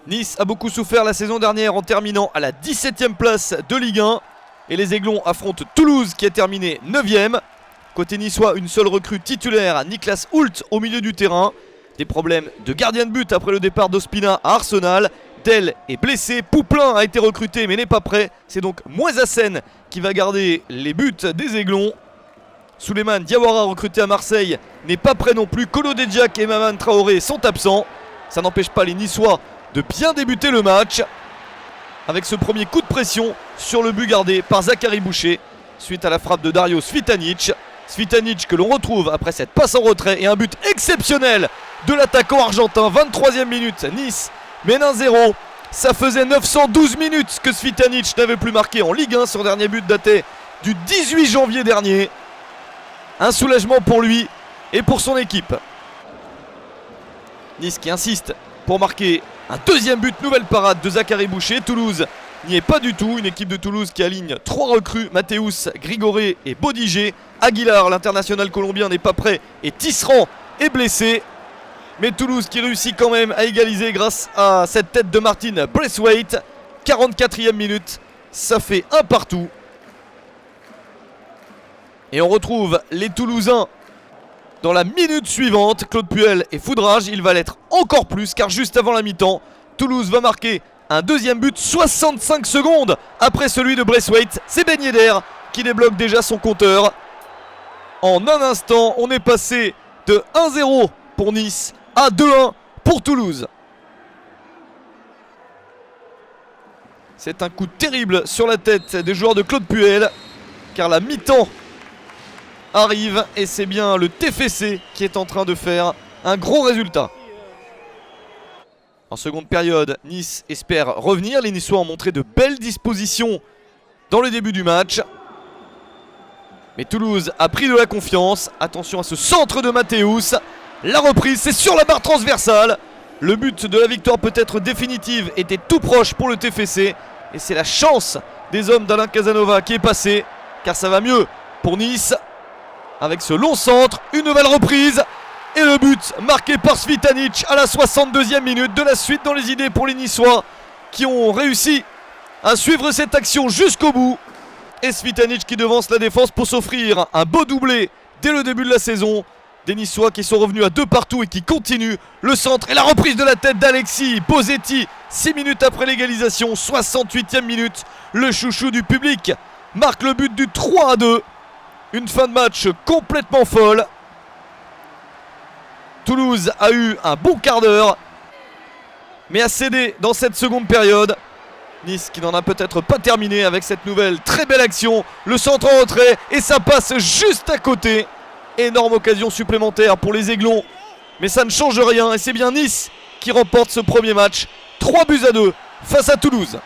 Nice a beaucoup souffert la saison dernière en terminant à la 17e place de Ligue 1. Et les Aiglons affrontent Toulouse qui a terminé 9e. Côté niçois, une seule recrue titulaire, Niklas Hult au milieu du terrain. Des problèmes de gardien de but après le départ d'Ospina à Arsenal. Del est blessé, Pouplin a été recruté mais n'est pas prêt. C'est donc Moisassen qui va garder les buts des Aiglons. Souleymane Diawara recruté à Marseille n'est pas prêt non plus. Kolo Dedjak et Maman Traoré sont absents. Ça n'empêche pas les Niçois de bien débuter le match avec ce premier coup de pression sur le but gardé par Zachary Boucher suite à la frappe de Dario Svitanic. Svitanic que l'on retrouve après cette passe en retrait et un but exceptionnel de l'attaquant argentin. 23e minute, Nice mène 1-0. Ça faisait 912 minutes que Svitanic n'avait plus marqué en Ligue 1. Son dernier but datait du 18 janvier dernier. Un soulagement pour lui et pour son équipe. Nice qui insiste pour marquer un deuxième but, nouvelle parade de Zachary Boucher. Toulouse n'y est pas du tout. Une équipe de Toulouse qui aligne 3 recrues, Mathéus, Grigoré et Bodiger. Aguilar, l'international colombien, n'est pas prêt et Tisserand est blessé. Mais Toulouse qui réussit quand même à égaliser grâce à cette tête de Martin Braithwaite. 44e minute, ça fait un partout. Et on retrouve les Toulousains dans la minute suivante. Claude Puel est foudrage, il va l'être encore plus car juste avant la mi-temps, Toulouse va marquer un deuxième but 65 secondes après celui de Braithwaite. C'est Ben Yedder qui débloque déjà son compteur. En un instant, on est passé de 1-0 pour Nice à 2-1 pour Toulouse. C'est un coup terrible sur la tête des joueurs de Claude Puel car la mi-temps arrive et c'est bien le TFC qui est en train de faire un gros résultat. En seconde période, Nice espère revenir. Les Niçois ont montré de belles dispositions dans le début du match. Mais Toulouse a pris de la confiance. Attention à ce centre de Mathéus. La reprise, c'est sur la barre transversale. Le but de la victoire peut-être définitive était tout proche pour le TFC. Et c'est la chance des hommes d'Alain Casanova qui est passée. Car ça va mieux pour Nice. Avec ce long centre, une nouvelle reprise. Et le but marqué par Svitanic à la 62e minute. De la suite dans les idées pour les Niçois qui ont réussi à suivre cette action jusqu'au bout. Et Svitanic qui devance la défense pour s'offrir un beau doublé dès le début de la saison. Des Niçois qui sont revenus à 2 partout et qui continuent. Le centre et la reprise de la tête d'Alexis Bosetti 6 minutes après l'égalisation, 68e minute. Le chouchou du public marque le but du 3-2. Une fin de match complètement folle. Toulouse a eu un bon quart d'heure, mais a cédé dans cette seconde période. Nice qui n'en a peut-être pas terminé avec cette nouvelle très belle action. Le centre en retrait et ça passe juste à côté. Énorme occasion supplémentaire pour les Aiglons. Mais ça ne change rien et c'est bien Nice qui remporte ce premier match. 3-2 face à Toulouse.